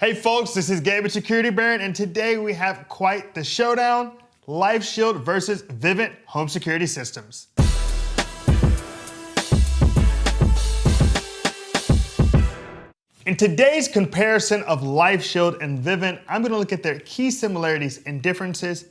Hey folks, this is Gabe at Security Baron, and today we have quite the showdown: Lifeshield versus Vivint home security systems. In today's comparison of Lifeshield and Vivint, I'm going to look at their key similarities and differences,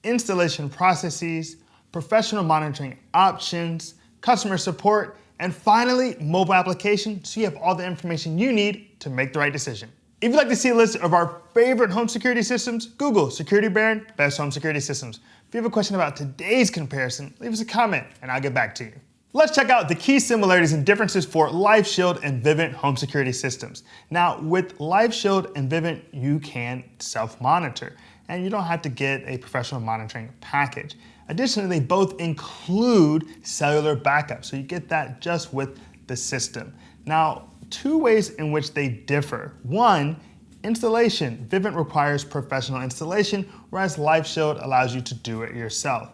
installation processes, professional monitoring options, customer support, and finally, mobile application, so you have all the information you need to make the right decision. If you'd like to see a list of our favorite home security systems, Google Security Baron Best Home Security Systems. If you have a question about today's comparison, leave us a comment and I'll get back to you. Let's check out the key similarities and differences for Lifeshield and Vivint home security systems. Now, with Lifeshield and Vivint, you can self-monitor, and you don't have to get a professional monitoring package. Additionally, they both include cellular backup, so you get that just with the system. Now, two ways in which they differ. One, installation. Vivint requires professional installation, whereas Lifeshield allows you to do it yourself.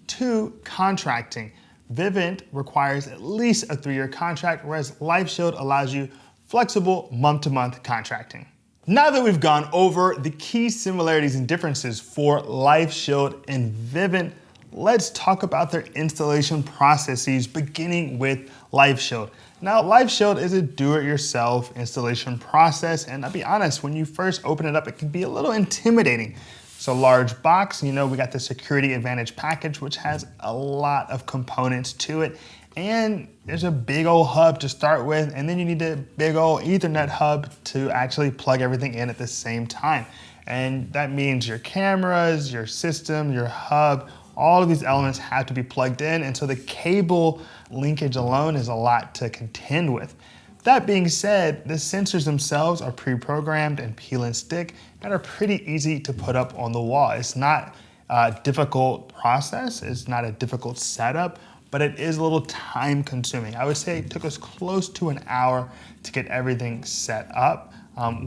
Two, contracting. Vivint requires at least a 3-year contract, whereas Lifeshield allows you flexible month-to-month contracting. Now that we've gone over the key similarities and differences for Lifeshield and Vivint, let's talk about their installation processes, beginning with Lifeshield. Now, Lifeshield is a do-it-yourself installation process, and I'll be honest, when you first open it up, it can be a little intimidating. It's a large box. You know, we got the Security Advantage package, which has a lot of components to it, and there's a big old hub to start with, and then you need a big old Ethernet hub to actually plug everything in at the same time. And that means your cameras, your system, your hub, all of these elements have to be plugged in, and so the cable linkage alone is a lot to contend with. That being said, the sensors themselves are pre-programmed and peel and stick and are pretty easy to put up on the wall. It's not a difficult process, it's not a difficult setup, but it is a little time consuming. I would say it took us close to an hour to get everything set up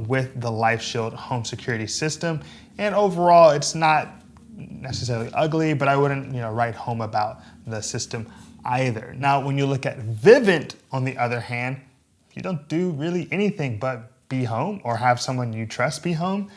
with the Lifeshield home security system. And overall, it's not necessarily ugly, but I wouldn't write home about the system either. Now, when you look at Vivint, on the other hand, you don't do really anything but be home or have someone you trust be home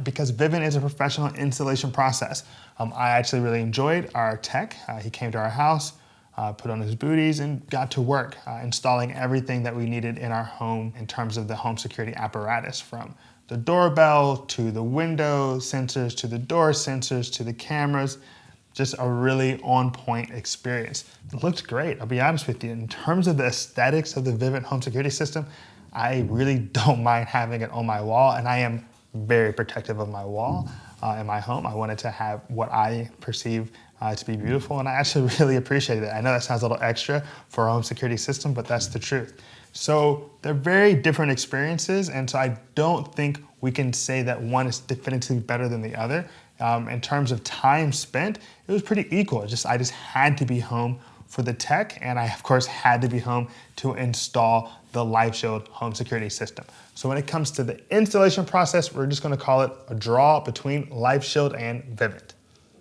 because Vivint is a professional installation process. I actually really enjoyed our tech. He came to our house, put on his booties, and got to work installing everything that we needed in our home in terms of the home security apparatus, from the doorbell to the window sensors to the door sensors to the cameras. Just a really on-point experience. It looks great, I'll be honest with you. In terms of the aesthetics of the Vivint home security system, I really don't mind having it on my wall, and I am very protective of my wall in my home. I wanted to have what I perceive to be beautiful, and I actually really appreciate it. I know that sounds a little extra for a home security system, but that's the truth. So they're very different experiences, and so I don't think we can say that one is definitively better than the other. In terms of time spent, it was pretty equal. I just had to be home for the tech, and I of course had to be home to install the Lifeshield home security system. So when it comes to the installation process, we're just gonna call it a draw between Lifeshield and Vivint.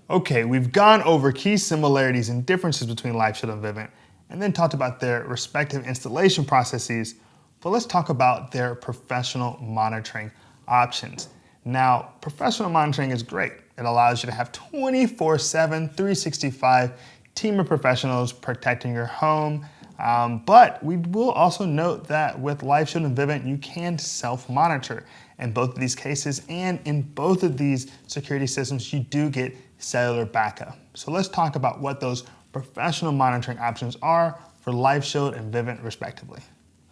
Okay, we've gone over key similarities and differences between Lifeshield and Vivint, and then talked about their respective installation processes, but let's talk about their professional monitoring options. Now, professional monitoring is great. It allows you to have 24/7, 365 team of professionals protecting your home. But we will also note that with Lifeshield and Vivint, you can self-monitor in both of these cases, and in both of these security systems, you do get cellular backup. So let's talk about what those professional monitoring options are for Lifeshield and Vivint respectively.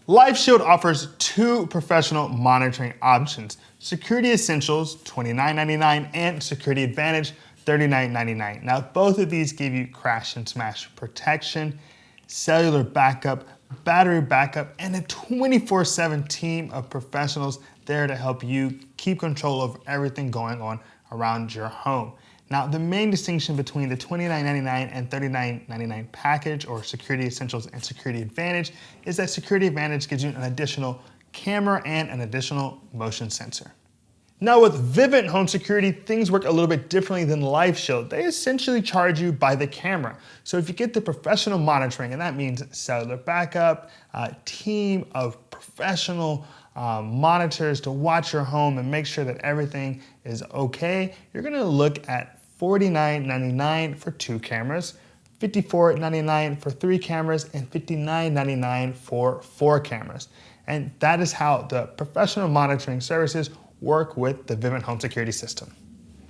Lifeshield offers two professional monitoring options: Security Essentials, $29.99, and Security Advantage, $39.99. Now, both of these give you crash and smash protection, cellular backup, battery backup, and a 24/7 team of professionals there to help you keep control of everything going on around your home. Now, the main distinction between the $29.99 and $39.99 package, or Security Essentials and Security Advantage, is that Security Advantage gives you an additional camera and an additional motion sensor. Now with Vivint Home Security, things work a little bit differently than Lifeshield. They essentially charge you by the camera. So if you get the professional monitoring, and that means cellular backup, a team of professional monitors to watch your home and make sure that everything is okay, you're gonna look at $49.99 for 2 cameras, $54.99 for 3 cameras, and $59.99 for 4 cameras. And that is how the professional monitoring services work with the Vivint home security system.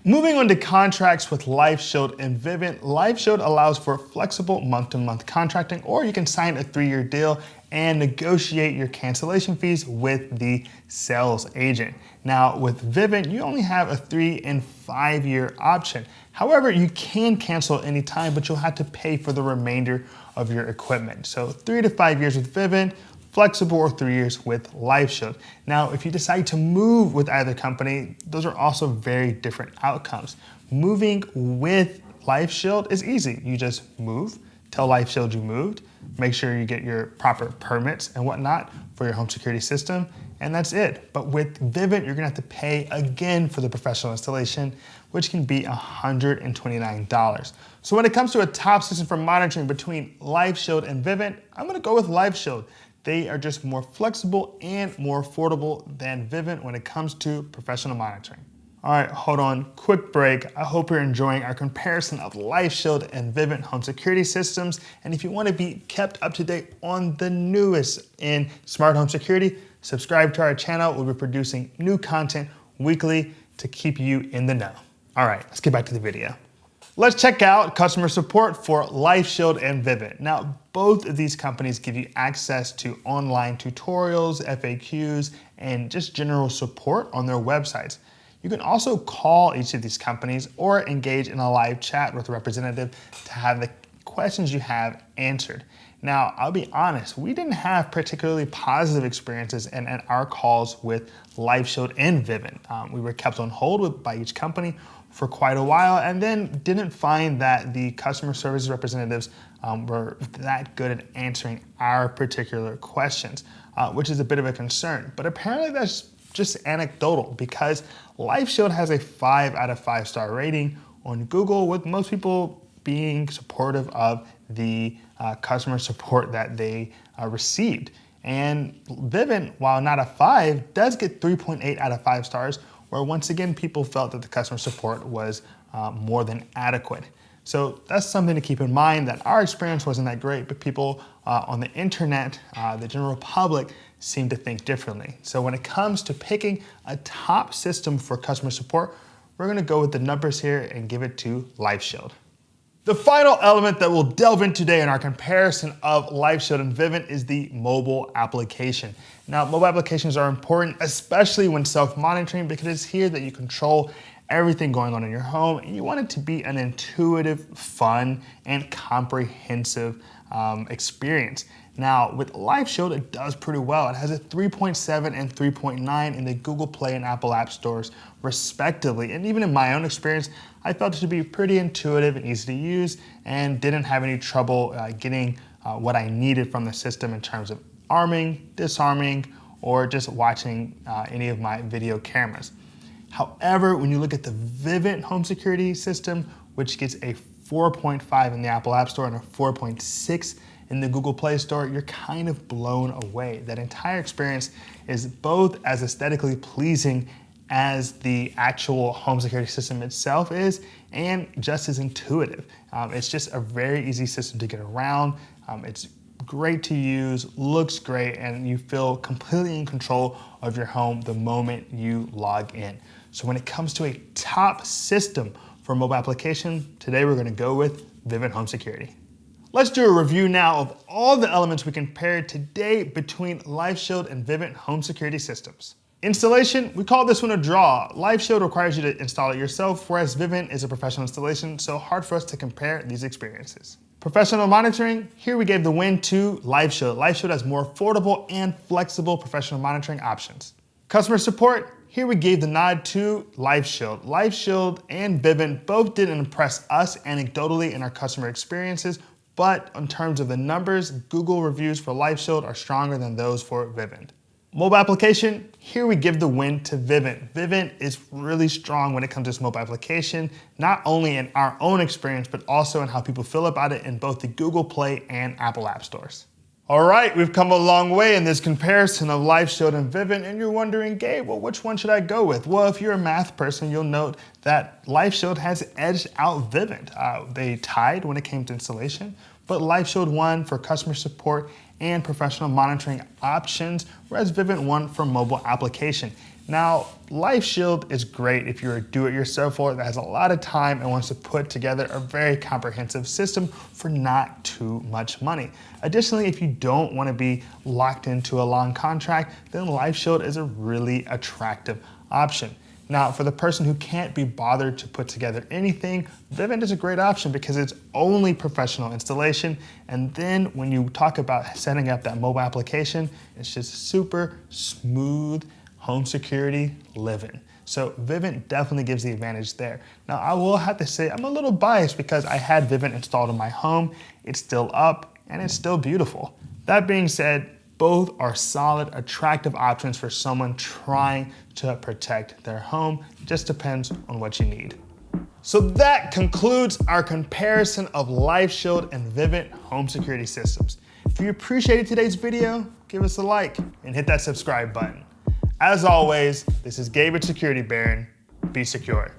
Moving on to contracts with Lifeshield and Vivint, Lifeshield allows for flexible month-to-month contracting, or you can sign a 3-year deal and negotiate your cancellation fees with the sales agent. Now with Vivint, you only have a 3 and 5-year option. However, you can cancel anytime, but you'll have to pay for the remainder of your equipment. So 3 to 5 years with Vivint, flexible, or 3 years with Lifeshield. Now, if you decide to move with either company, those are also very different outcomes. Moving with Lifeshield is easy. You just move, tell Lifeshield you moved, make sure you get your proper permits and whatnot for your home security system, and that's it. But with Vivint, you're gonna have to pay again for the professional installation, which can be $129. So when it comes to a top system for monitoring between Lifeshield and Vivint, I'm gonna go with Lifeshield. They are just more flexible and more affordable than Vivint when it comes to professional monitoring. All right, hold on, quick break. I hope you're enjoying our comparison of Lifeshield and Vivint home security systems. And if you want to be kept up to date on the newest in smart home security, subscribe to our channel. We'll be producing new content weekly to keep you in the know. All right, let's get back to the video. Let's check out customer support for Lifeshield and Vivint. Now, both of these companies give you access to online tutorials, FAQs, and just general support on their websites. You can also call each of these companies or engage in a live chat with a representative to have the questions you have answered. Now, I'll be honest, we didn't have particularly positive experiences in our calls with Lifeshield and Vivint. We were kept on hold by each company for quite a while, and then didn't find that the customer service representatives were that good at answering our particular questions, which is a bit of a concern. But apparently that's just anecdotal, because Lifeshield has a 5 out of 5 star rating on Google, with most people being supportive of the customer support that they received. And Vivint, while not a 5, does get 3.8 out of 5 stars, where once again, people felt that the customer support was more than adequate. So that's something to keep in mind, that our experience wasn't that great, but people on the internet, the general public, seem to think differently. So when it comes to picking a top system for customer support, we're gonna go with the numbers here and give it to Lifeshield. The final element that we'll delve into today in our comparison of Lifeshield and Vivint is the mobile application. Now, mobile applications are important, especially when self-monitoring, because it's here that you control everything going on in your home, and you want it to be an intuitive, fun, and comprehensive experience. Now, with Lifeshield, it does pretty well. It has a 3.7 and 3.9 in the Google Play and Apple App Stores, respectively. And even in my own experience, I felt it to be pretty intuitive and easy to use, and didn't have any trouble getting what I needed from the system in terms of arming, disarming, or just watching any of my video cameras. However, when you look at the Vivint home security system, which gets a 4.5 in the Apple App Store and a 4.6 in the Google Play Store, you're kind of blown away. That entire experience is both as aesthetically pleasing as the actual home security system itself is, and just as intuitive. It's just a very easy system to get around. It's great to use, looks great, and you feel completely in control of your home the moment you log in. So when it comes to a top system for mobile application, today we're gonna go with Vivint Home Security. Let's do a review now of all the elements we compared today between Lifeshield and Vivint home security systems. Installation, we call this one a draw. Lifeshield requires you to install it yourself, whereas Vivint is a professional installation, so hard for us to compare these experiences. Professional monitoring, here we gave the win to Lifeshield. Lifeshield has more affordable and flexible professional monitoring options. Customer support, here we gave the nod to Lifeshield. Lifeshield and Vivint both didn't impress us anecdotally in our customer experiences, but in terms of the numbers, Google reviews for Lifeshield are stronger than those for Vivint. Mobile application, here we give the win to Vivint. Vivint is really strong when it comes to this mobile application, not only in our own experience, but also in how people feel about it in both the Google Play and Apple App Stores. All right, we've come a long way in this comparison of Lifeshield and Vivint, and you're wondering, Gabe, well, which one should I go with? Well, if you're a math person, you'll note that Lifeshield has edged out Vivint. They tied when it came to installation, but Lifeshield won for customer support and professional monitoring options, whereas Vivint won for mobile application. Now, Lifeshield is great if you're a do-it-yourselfer that has a lot of time and wants to put together a very comprehensive system for not too much money. Additionally, if you don't want to be locked into a long contract, then Lifeshield is a really attractive option. Now, for the person who can't be bothered to put together anything, Vivint is a great option because it's only professional installation. And then when you talk about setting up that mobile application, it's just super smooth home security living. So Vivint definitely gives the advantage there. Now, I will have to say I'm a little biased because I had Vivint installed in my home. It's still up and it's still beautiful. That being said, both are solid, attractive options for someone trying to protect their home. Just depends on what you need. So that concludes our comparison of Lifeshield and Vivint home security systems. If you appreciated today's video, give us a like and hit that subscribe button. As always, this is Gabe at Security Baron. Be secure.